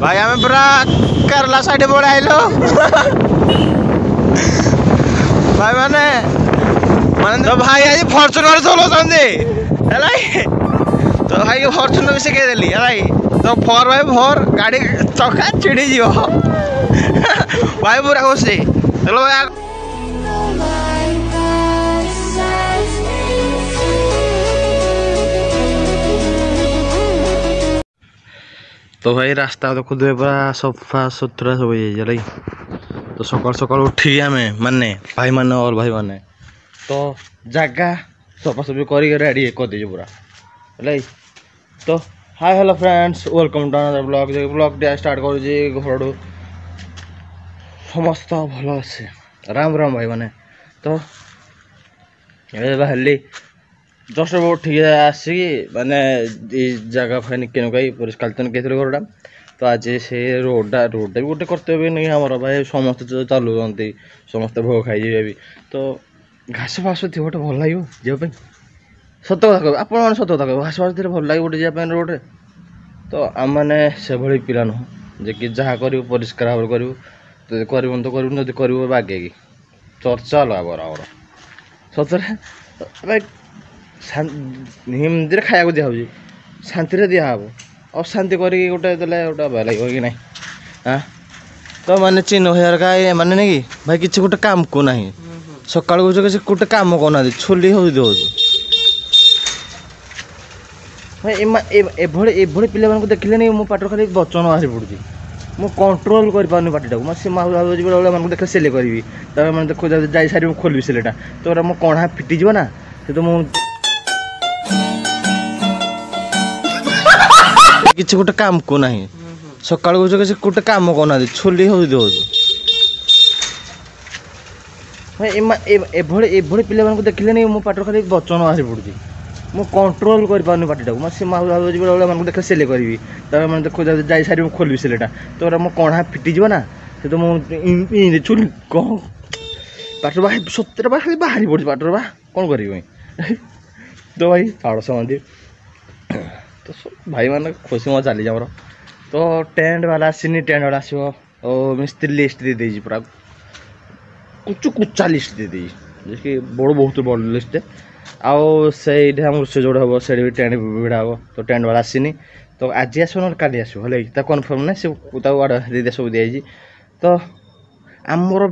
भाई आम पूरा केरला साइड पड़े आइलो भाई माने माने तो भाई आज फॉर्च्यूनर चलाउछन्ती हैला तो भाई फॉर्च्यूनर भी शिखाई देली हैला तो 4x4 गाड़ी चक्का चिड़ी जीव भाई पूरा खुशी चलो भाई तो भाई रास्ता देखो पूरा सफा सुथरा सब हो तो सकाल सकाल उठी आम माने भाई माने और भाई माने तो जगह सफासफी कर रेडी कर दीजिए पूरा है तो hi hello friends welcome to another blog blog day start कर घर समस्त भल अच्छे राम राम भाई माने तो बाहर जस्ट उठिक आसिक माने जगह फाइन निके परिष्कार तो निके घरटा तो आज से रोडा भी गोटे कर्तव्य नहीं आमर भाई समस्त चलुँच समस्ते भोग खाई भी तो घास फास थी गोटे भल लगे जावाई सत कथा कह आप सत कथा कह घास फास थी भल लगे गोटे जावाई रोड तो आम मैंने से भाई पिला नुह जे कि जहाँ कर परिष्कार भाव करूँ तो कर तो करूँ जब कर बागे की चर्चा अलग बराबर सतरे हिमती खाया दिखाई शांति दिहब अशांति करी गोटे देले गोटे भय लगे कि नहीं हाँ तो माने चिन्ह हजार का माने नहीं कि भाई किसी गोटे काम को ना सका किसी गोटे काम करना छुली हो भाई पिला देखिले नहीं मो पाटर खाली वचन बाहरी पड़ुची मु कंट्रोल कर पानी पार्टी को से भाव देखे सेले करी मैंने देखो जा सारी खोलि सेलेटा तो मो कणा फिटिज ना से तो मुझे किसी गोटे काम को ना सका किसी गोटे काम करना छुली हो भाई पिला देखिले नहीं मो पाटर खाली वचन बाहरी पड़ुची मु कंट्रोल कर पानी पार्टी को से भाव देखे सेले करी मैंने देखो जा सारी खोलि सेलेटा तो मो कणा फिटिज ना से तो मुझे चुल कौन पाटर बा सतर बा खाली बाहरी पड़ी पाटर बा कौन कर तो भाई छाड़ समझ तो भाई मान खुशी मजा चली जाए तो टेंट वाला आसनी टेंट वाला आसो और मिस्त्री लिस्ट दे देजी पूरा कुछ कुचा लिस्ट दे देजी कि बड़ बहुत बड़ लिस्ट आउ से जोड़ हम से टेंट भिड़ा हम तो टेंट वाला आसनी तो आज आस ना काली आसो है कन्फर्म ना से दे सब दिखाई तो आमर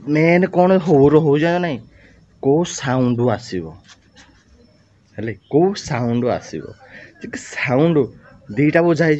मेन कौन हो ना कौ साउंड आसो है कौ साउंड आसो साउंड दीटा बुझाई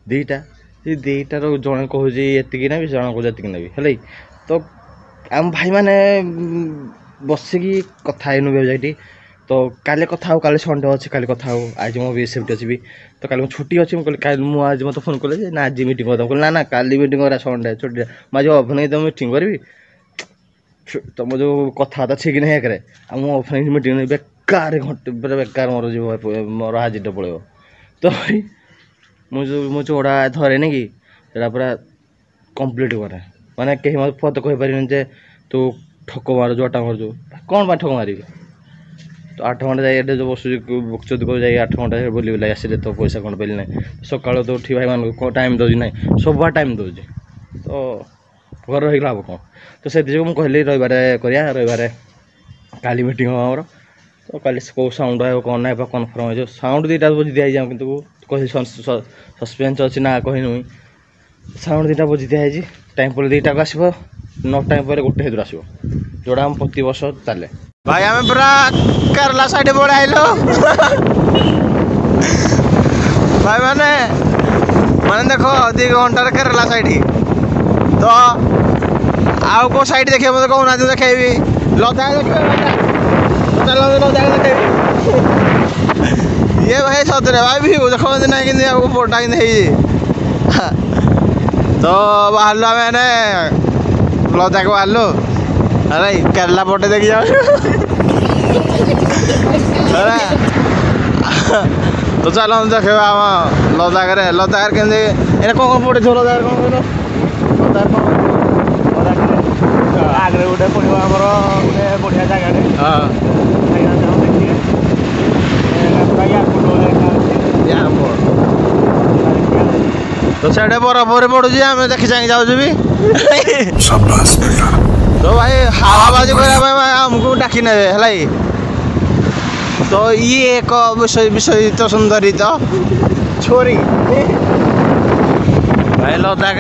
दीटा दीटार जड़े कहूँ ये ना जन को जी ना तो आम भाई मैंने बसिकी कथा जाइटी तो काले कथा हो काले संडे अच्छे काले कथा हो आज मो भी सेफ्टी अच्छी भी तो काले छुट्टी अच्छी मुझे कल मुझे मत फोन कले ना आज मीटिंग कर ना ना काली मीटिंग करा संडे छुट्टी मुझे अभिनय तो मीटिंग करी तुम जो कथा ठीक नहीं करे मुझे अभिनय मीटिंग बेकार घंटे बेकार मोर जी मोर हाजिर पड़े तो भाई मुझे जोड़ा धरे नहीं कि पूरा कंप्लीट करे माने कहीं मत पद कही पारे तू ठक मार जोटा मार जो कौन ठक मारि तो 8 घंटा जाए जो बस बुकचुद को जाए 8 घंटा बुले बुला आसिले तो पैसा कौन पाइल ना सकाल तो उठी भाई मान टाइम दौर ना सब टाइम दौर तो घर रही लाभ कौन तो से मुझे कहली रविवार रविवार काली मीटिंग हम आमर तो काली कौ साउंड आए कौन ना कन्फर्म हो साउंड दीटा बुझी दिखाई कि कही सस्पेन्स अच्छी ना कही नुई साउंड दीटा बुझी दिखाई टाइम पर दीटा को आसो 9 टाइम पर गोटे हेतु आसो जोड़ा हम प्रति वर्ष चले भाई आम पूरा केरला साइड पड़े आइलो भाई माने माने देखो 2 घंटार केरला साइड तो आउ को साइड देखिए मतलब कौन ना देखेबी लद्दाख देखिए लद्दाख देखेबी ये भाई सतरे भाई भी देखो ना कि फोटा कि तो बाहर मैंने लद्दाख बाहर अरे केरला पटे देखी जाओ तो चलो देखे आम लद्दाख के कौन पड़े लद्दाख आगे गोटे पड़ो आमर गोटे बढ़िया जगह देखिए तो साढ़े बराबर पड़ुची आम देखी चाह जाऊँ भी तो भाई हावाबाजी करने आमको डाकी ने तो ये एक विषय तो सुंदरी तो छोरी भाई लदाख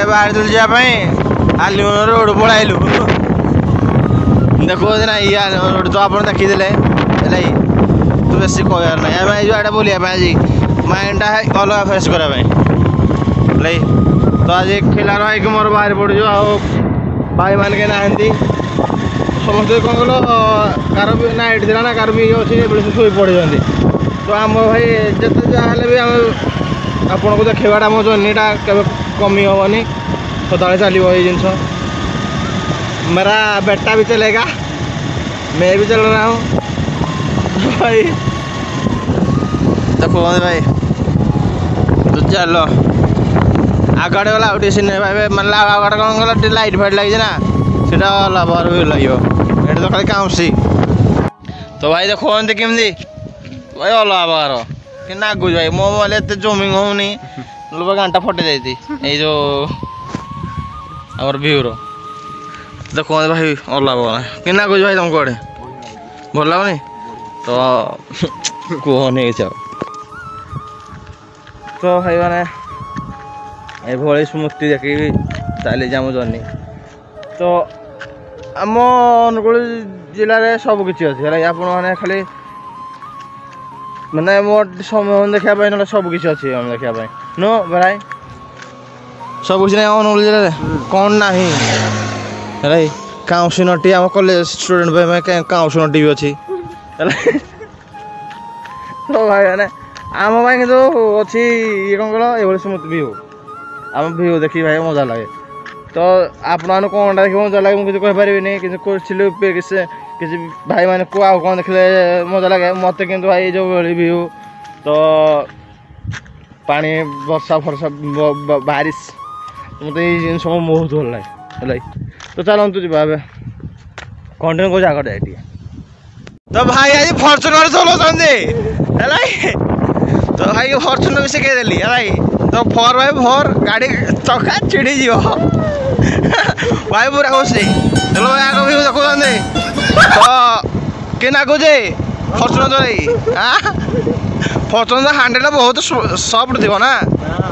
बाहर तुल जावाई आलिमन रोड पड़ाइलु देखो ना ये रोड तो आप देखीदे तो बेस कहार ना आम जो आड़े बुलाया आज माइंडा अलग फ्रेश करने तो आज खेलार भाई मोर बाहर पड़ू भाई मान के नहांती समस्त कौन कल कार भी नाइट थी ना कार भी अच्छी शोई पड़े तो आम भाई जिते जहाँ भी आम आपन को देखाटा मो जर्नीटा के कमी हेनी सदा चलो ये जिन मेरा बेटा भी चलेगा मैं भी चल रहा हूँ भाई देखो भाई तो चलो आगड़े वाला उठे सिने भाई मतलब आगड़ कौन गला लाइट फाइट लगी ना सीटा लवर भी लगे ये तो खाली काउंसी तो भाई देखो केमती भाई अलग बार कि नागुच भाई मो मोबाइल एत जूमिंग होनी लोग घंटा फटे जाती ये जो आम भ्यूर देखो भाई अलग कि नागुच भाई तुमको आड़े भल लगुनि तो कहनी किसी तो भाई मैंने ये स्मृति देखी चली आम जर्नी तो आम अनुगुल जिले में सबकि अच्छे आप खाली मैंने मोर समय देखापी ना सबकि अच्छे देखापी नो भाई सबकि ना अनुगुल जिले में कौन ना काउंसिलर आम कॉलेज स्टूडेंट काउंसिलर भी अच्छी तो भाई मैंने आम भाई कि अच्छी ये कौन कल ये स्मृति भ्यू आम भ्यू देखी भाई मजा लगे तो आपण कौन देखिए मजा लगे मुझे कहीपर किसी भाई मैंने को आउ कौन देखले मजा लगे मत कि भाई जो भ्यू तो पानी वर्षा फर्षा बारिश मत ये जिन बहुत भल लगे तो चलतु जी कंटिन्यू कर आगे जाए तो भाई आज फर्चुनर चलाते तो भाई फर्चुनर भी शिखेदेली है तो 4x4 गाड़ी चका चिड़ी जी भाई पूरा खुशी चलो भाई आगे भी देखो तो कि नागुचे फर्चुनर चलाई फर्चुनर हैंडल बहुत सफ्ट थी ना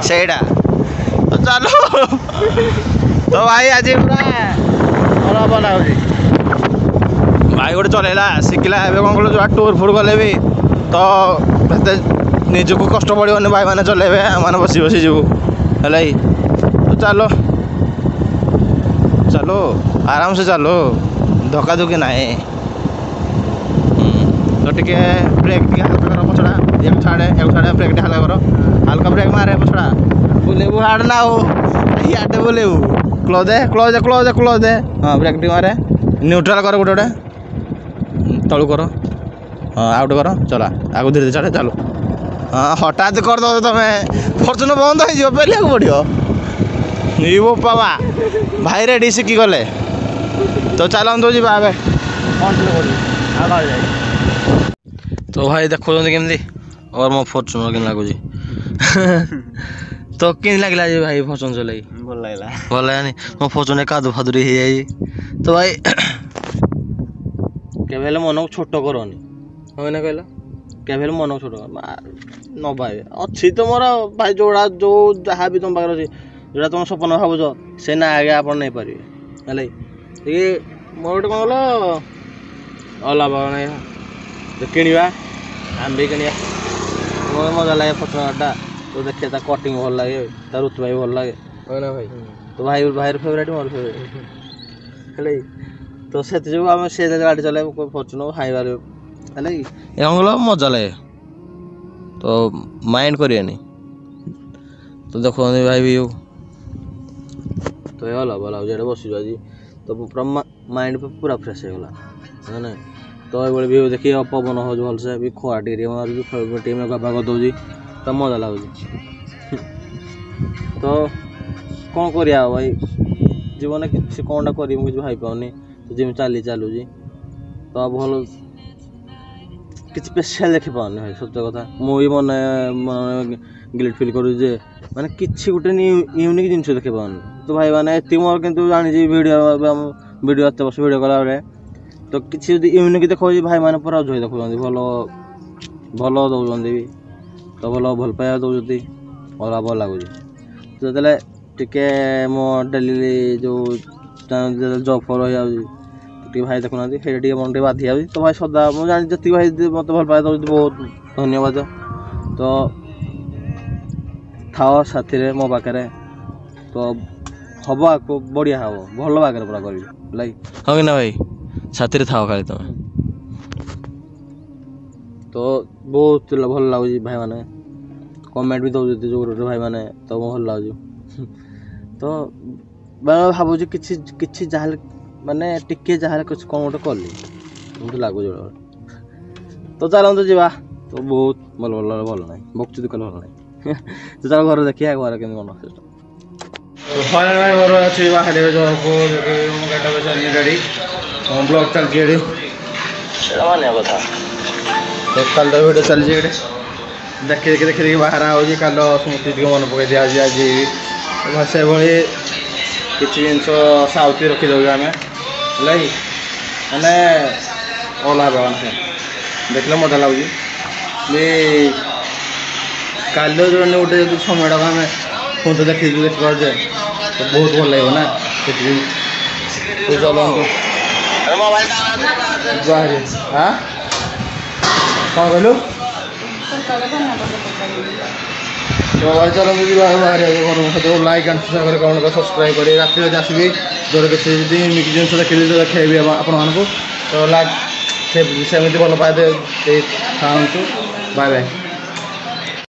सेटा तो चलो तो भाई आज पूरा भल लगे भाई गोटे चलैला शिखला कौन कल जो टूर फुर गले भी तो निजक कष्ट पड़ोनी भाई मैंने चलेबे मैंने बसी बसी जीवु है तो चलो चलो आराम से चलो धक्का धुकी ना तो टे ब्रेक हल्का करो पछड़ा एक छाड़े ब्रेक हल्का करो हल्का ब्रेक मारे पछड़ा बुलेबू हाड़ ना हो इे बुलेबू close the close the close the close the हाँ ब्रेक टी मारे न्यूट्राल कर गोटे गोटे तलू कर हाँ आउट कर चला आगे धीरे धीरे चढ़े चलो हाँ हठात करद तुम्हें फर्चुनर बंद हो पेलिया पड़ो वो पावा भाई रेडी शिखी गले तो चलतु जी तो भाई देखो केमती और मो फर्चुनर कि लगुच तो कि लगे जी भाई फर्चुनर चल भल लगे मो फर्चुनर कादु फादुरी हो जाए तो भाई केवे मन को छोट करनी ना कहल केवे मन को छोट न भाई अच्छी तो मोर भाई जोड़ा जो जहाँ भी तुम पाखे अच्छी जोड़ा तुम सपन भावुच से ना आगे आप नहीं पारे ये मोर गोटे कौन कल अलाभ किणवा आम भी किणवा मजा लगे फर्चुनरटा तो देखिए कटिंग भल लगे रुतबा भी भल लगे ना भाई तो भाई भाई फेवरेट मोर फेवरेट है तो से जो आम से गाड़ी चल फर्चुनर हाइबार है कौन मजा लगे तो माइंड करें तो देखो भाई भी तो ये भल जो बस आज तो पूरा माइंड पूरा फ्रेश होगा है ना तो ये व्यू देखिए पवन हो भलसे भी खोआ टी गबा कर दूँ तो मजा लगुच तो कौन कर भाई जीवन किसी कौन कर मुझे भाई पाऊनी तो जिम चलुची तो भल कि स्पेशल देखी पाऊनी भाई सत्य कथा मुझे मन गिल्ट फिल करूँ जे माने किसी गोटे यूनिक जिन देखे पाऊँ तो भाई मैंने ये मोर कितु जानी वीडियो एत वर्ष वीडियो कला तो किसी यूनिक देखा भाई मैंने पूरा झई देखुं भल भल दौरान भी तो भल पाइबा दौरान और भल लगुच तो जो टे मो डेली जो जब फल हो भाई देखुना मन बाधि जाऊँगी तो भाई सदा मुझे जानी जी भाई मत भल पाइबा दौरान बहुत धन्यवाद तो थाओ साथी रे मो पाखे तो हम आपको बढ़िया हम भल बागर पूरा करी लाइक हाँ कि ना भाई साथी थाओ खाली तुम तो बहुत भल लगुच भाई मैंने कमेंट भी दौर जो भाई मैंने तो भल लगुच तो मैं भावुँ कि जहाँ माने टिके जहाँ कुछ कौन गोटे कली मुझे लगुच तो चलते जावा तो बहुत भल भल भल ना बक्चुदी कल भल ना तो चलो घर देखिए घर के फाइनल घर अच्छे बाहर रेडी ब्लॉग चलती कथा तो कल वीडियो चलती देखी देखी बाहर आगे कल स्मृति मन पकई दिया आज से भाई किसी जिन साउथी रखीदे आम मैंने ओला देखने मजा लगुच काल जो गोटे जो समय आम फोन तो देखी पारे तो बहुत भल लगे ना तो चलते हाँ कौन कहलु चलते बाहर लाइक एंड कमेंट सब्सक्राइब कर रात आसबि जो किसी यूनिक जिन देखी तो देखेबी आपण तो लाइक सेमती भल पाए था बाय बाय।